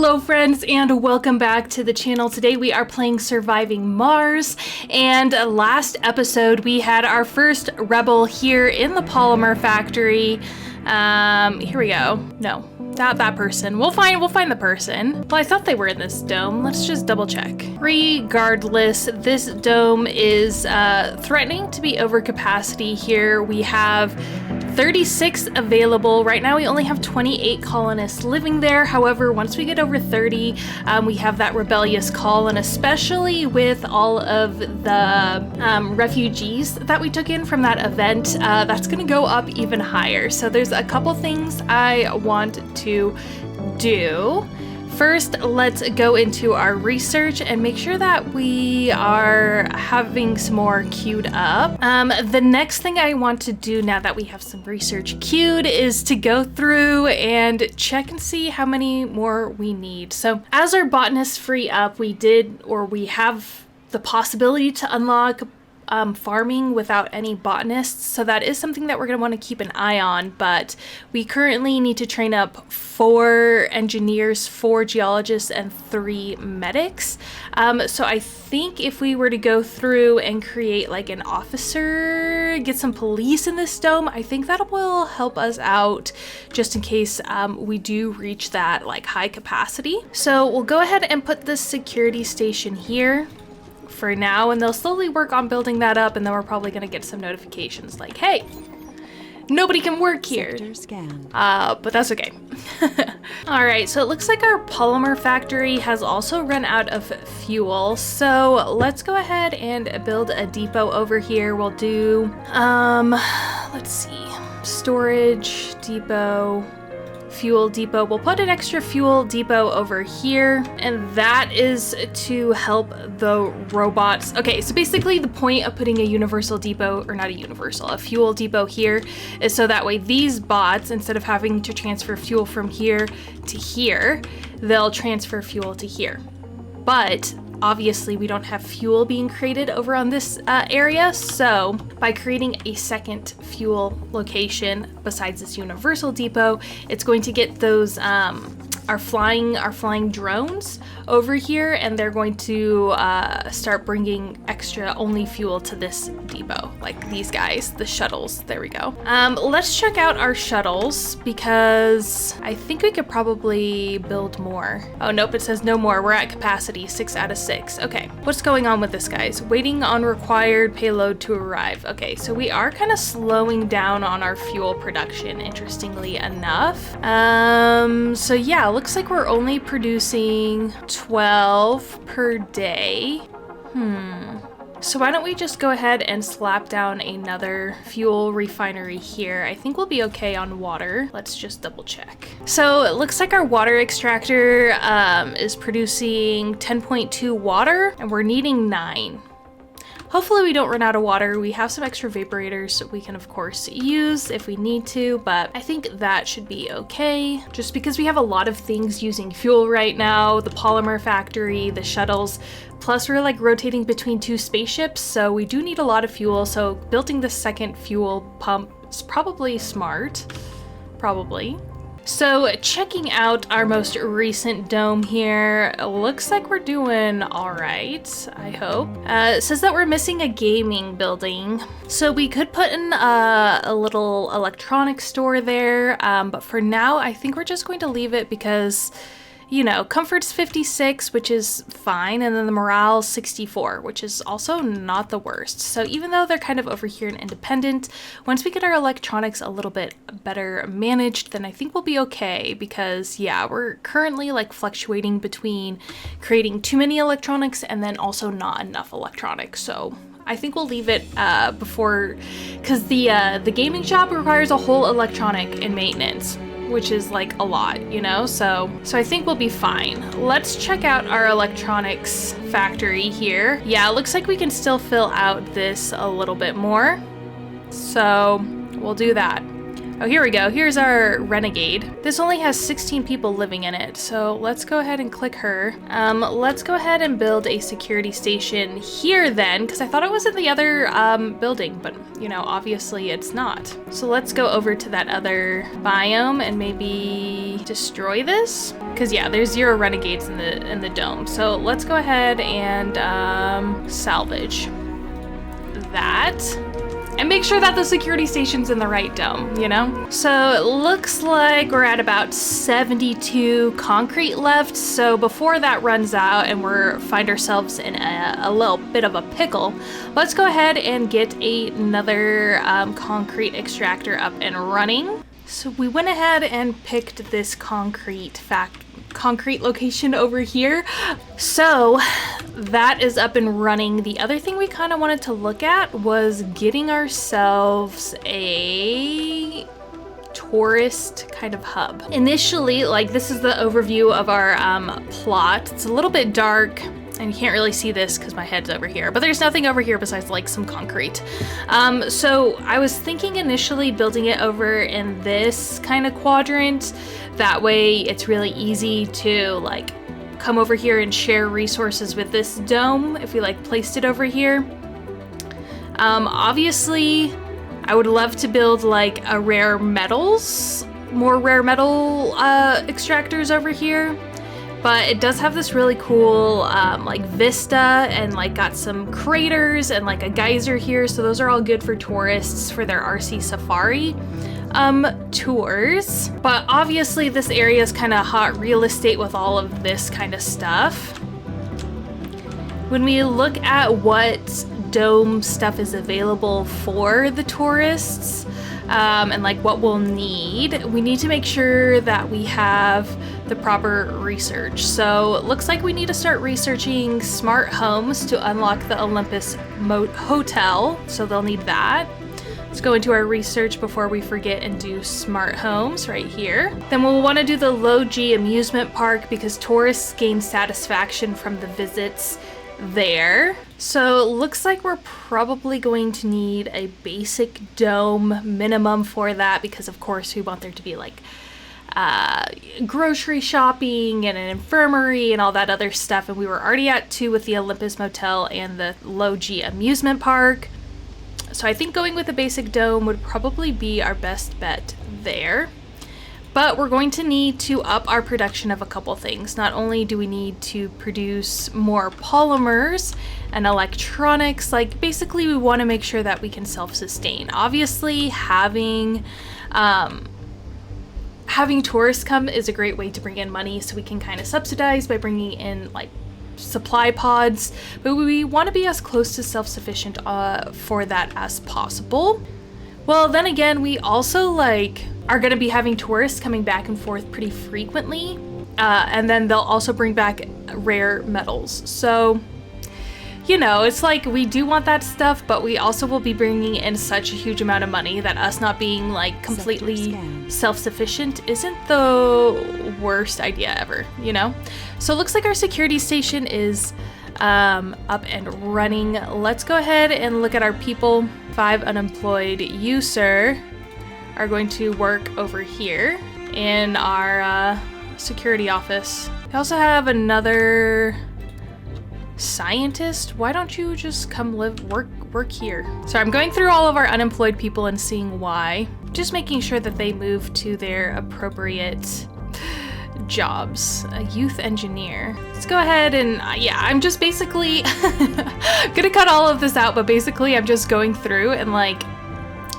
Hello friends and welcome back to the channel. Today we are playing Surviving Mars, and last episode we had our first rebel here in the polymer factory. Here we go. No, not that person. We'll find the person. Well, I thought they were in this dome. Let's just double check. Regardless, this dome is threatening to be over capacity here. We have 36 available. Right now we only have 28 colonists living there. However, once we get over 30, we have that rebellious call, and especially with all of the refugees that we took in from that event, that's gonna go up even higher. So there's a couple things I want to do. First, let's go into our research and make sure that we are having some more queued up. The next thing I want to do now that we have some research queued is to go through and check and see how many more we need. So as our botanists free up, we have the possibility to unlock farming without any botanists, so that is something that we're going to want to keep an eye on. But we currently need to train up 4 engineers, 4 geologists, and 3 medics. So I think if we were to go through and create like an officer, get some police in this dome, I think that will help us out just in case we do reach that like high capacity. So we'll go ahead and put this security station here for now, and they'll slowly work on building that up, and then we're probably going to get some notifications like, hey, nobody can work here. But that's okay. All right, so it looks like our polymer factory has also run out of fuel, so let's go ahead and build a depot over here. We'll do let's see, storage depot, fuel depot. We'll put an extra fuel depot over here, and that is to help the robots. Okay, so basically the point of putting a universal depot, or not a universal, a fuel depot here, is so that way these bots, instead of having to transfer fuel from here to here, they'll transfer fuel to here. But obviously we don't have fuel being created over on this area, so by creating a second fuel location besides this universal depot, it's going to get those our flying drones over here, and they're going to start bringing extra only fuel to this depot, like these guys, the shuttles. There we go. Let's check out our shuttles, because I think we could probably build more. Oh nope, it says no more. We're at capacity, 6 out of 6. Okay, what's going on with this, guys? Waiting on required payload to arrive. Okay, so we are kind of slowing down on our fuel production, interestingly enough. So yeah, looks like we're only producing 12 per day. So why don't we just go ahead and slap down another fuel refinery here? I think we'll be okay on water. Let's just double check. So it looks like our water extractor is producing 10.2 water, and we're needing 9. Hopefully we don't run out of water. We have some extra vaporators that we can of course use if we need to, but I think that should be okay. Just because we have a lot of things using fuel right now, the polymer factory, the shuttles, plus we're like rotating between 2 spaceships, so we do need a lot of fuel. So building the second fuel pump is probably smart, probably. So checking out our most recent dome here, it looks like we're doing all right, I hope. It says that we're missing a gaming building, so we could put in a little electronics store there, but for now I think we're just going to leave it because, you know, comfort's 56, which is fine, and then the morale's 64, which is also not the worst. So even though they're kind of over here and independent, once we get our electronics a little bit better managed, then I think we'll be okay, because yeah, we're currently like fluctuating between creating too many electronics and then also not enough electronics. So I think we'll leave it before, because the gaming shop requires a whole electronic and maintenance, which is like a lot, you know, so I think we'll be fine. Let's check out our electronics factory here. Yeah, it looks like we can still fill out this a little bit more, so we'll do that. Oh, here we go. Here's our renegade. This only has 16 people living in it, so let's go ahead and click her. Let's go ahead and build a security station here then, because I thought it was in the other building, but you know, obviously it's not. So let's go over to that other biome and maybe destroy this, because yeah, there's 0 renegades in the dome. So let's go ahead and salvage that. And make sure that the security station's in the right dome, you know? So it looks like we're at about 72 concrete left. So before that runs out and find ourselves in a little bit of a pickle, let's go ahead and get another concrete extractor up and running. So we went ahead and picked this concrete location over here. So that is up and running. The other thing we kind of wanted to look at was getting ourselves a tourist kind of hub. Initially, like, this is the overview of our plot. It's a little bit dark and you can't really see this because my head's over here, but there's nothing over here besides like some concrete. So I was thinking initially building it over in this kind of quadrant. That way it's really easy to like come over here and share resources with this dome if we like placed it over here. Obviously I would love to build like more rare metal extractors over here. But it does have this really cool like vista and like got some craters and like a geyser here. So those are all good for tourists for their RC safari tours. But obviously this area is kind of hot real estate with all of this kind of stuff. When we look at what dome stuff is available for the tourists, and like what we'll need, we need to make sure that we have the proper research. So it looks like we need to start researching smart homes to unlock the Olympus Hotel. So they'll need that. Let's go into our research before we forget and do smart homes right here. Then we'll want to do the Low G amusement park because tourists gain satisfaction from the visits there. So it looks like we're probably going to need a basic dome minimum for that because of course we want there to be like grocery shopping and an infirmary and all that other stuff, and we were already at 2 with the Olympus Motel and the Low G amusement park. So I think going with a basic dome would probably be our best bet there. But we're going to need to up our production of a couple things. Not only do we need to produce more polymers and electronics, like basically we want to make sure that we can self-sustain. Obviously having tourists come is a great way to bring in money, so we can kind of subsidize by bringing in like supply pods, but we want to be as close to self-sufficient for that as possible. Well, then again, we also like are going to be having tourists coming back and forth pretty frequently, and then they'll also bring back rare metals. So, you know, it's like we do want that stuff, but we also will be bringing in such a huge amount of money that us not being like completely self-sufficient isn't the worst idea ever, you know? So it looks like our security station is up and running. Let's go ahead and look at our people. 5 unemployed. You, sir, are going to work over here in our security office. We also have another scientist. Why don't you just come work here? So I'm going through all of our unemployed people and seeing why. Just making sure that they move to their appropriate jobs. A youth engineer. Let's go ahead and yeah, I'm just basically I'm gonna cut all of this out, but basically I'm just going through and like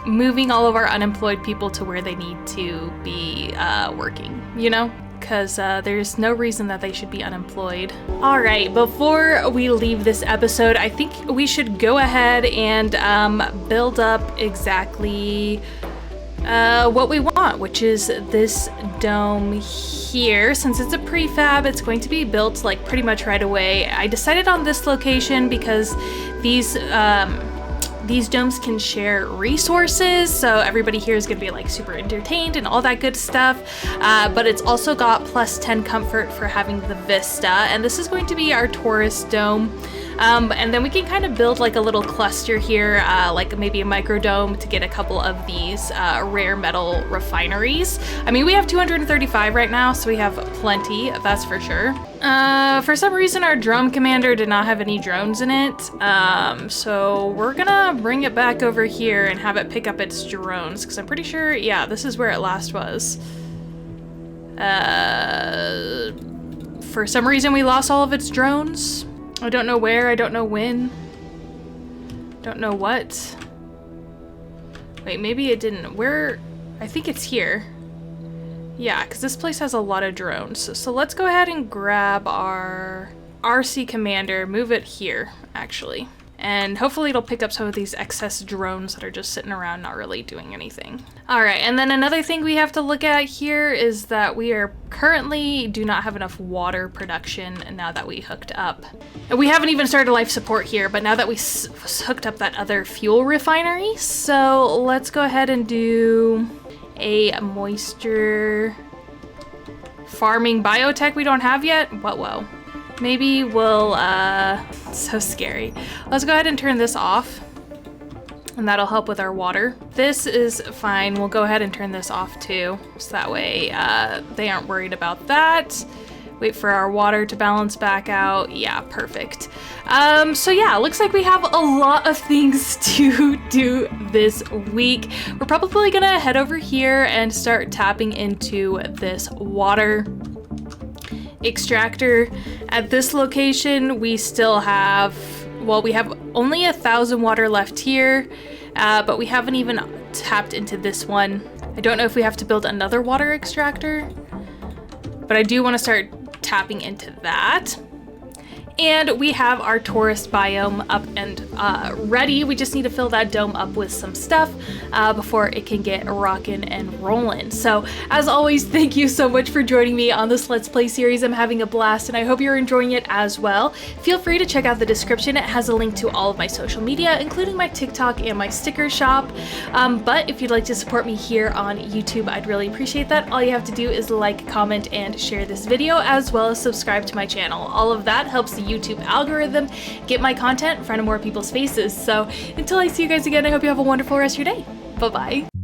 moving all of our unemployed people to where they need to be working, you know? Because there's no reason that they should be unemployed. All right, before we leave this episode, I think we should go ahead and build up exactly what we want, which is this dome here. Since it's a prefab, it's going to be built like pretty much right away. I decided on this location because these domes can share resources, so everybody here is going to be like super entertained and all that good stuff, but it's also got +10 comfort for having the vista, and this is going to be our tourist dome. And then we can kind of build like a little cluster here, like maybe a microdome to get a couple of these rare metal refineries. I mean, we have 235 right now, so we have plenty, that's for sure. For some reason, our drone commander did not have any drones in it, so we're gonna bring it back over here and have it pick up its drones, because I'm pretty sure, yeah, this is where it last was. For some reason, we lost all of its drones. I don't know where, I don't know when. Don't know what. Wait, maybe it didn't. Where? I think it's here. Yeah, because this place has a lot of drones. So let's go ahead and grab our RC commander, move it here, actually. And hopefully it'll pick up some of these excess drones that are just sitting around not really doing anything. All right, and then another thing we have to look at here is that we are currently do not have enough water production now that we hooked up. And we haven't even started life support here, but now that we hooked up that other fuel refinery, so let's go ahead and do a moisture farming biotech we don't have yet. Whoa. Maybe we'll, so scary. Let's go ahead and turn this off, and that'll help with our water. This is fine. We'll go ahead and turn this off too, so that way they aren't worried about that. Wait for our water to balance back out. Yeah, perfect. So yeah, looks like we have a lot of things to do this week. We're probably gonna head over here and start tapping into this water extractor. At this location, we still have, well, we have only 1,000 water left here, but we haven't even tapped into this one. I don't know if we have to build another water extractor, but I do want to start tapping into that. And we have our tourist biome up and ready. We just need to fill that dome up with some stuff before it can get rockin' and rollin'. So as always, thank you so much for joining me on this Let's Play series. I'm having a blast and I hope you're enjoying it as well. Feel free to check out the description. It has a link to all of my social media, including my TikTok and my sticker shop. But if you'd like to support me here on YouTube, I'd really appreciate that. All you have to do is like, comment, and share this video, as well as subscribe to my channel. All of that helps the YouTube algorithm get my content in front of more people's faces. So until I see you guys again, I hope you have a wonderful rest of your day. Bye-bye.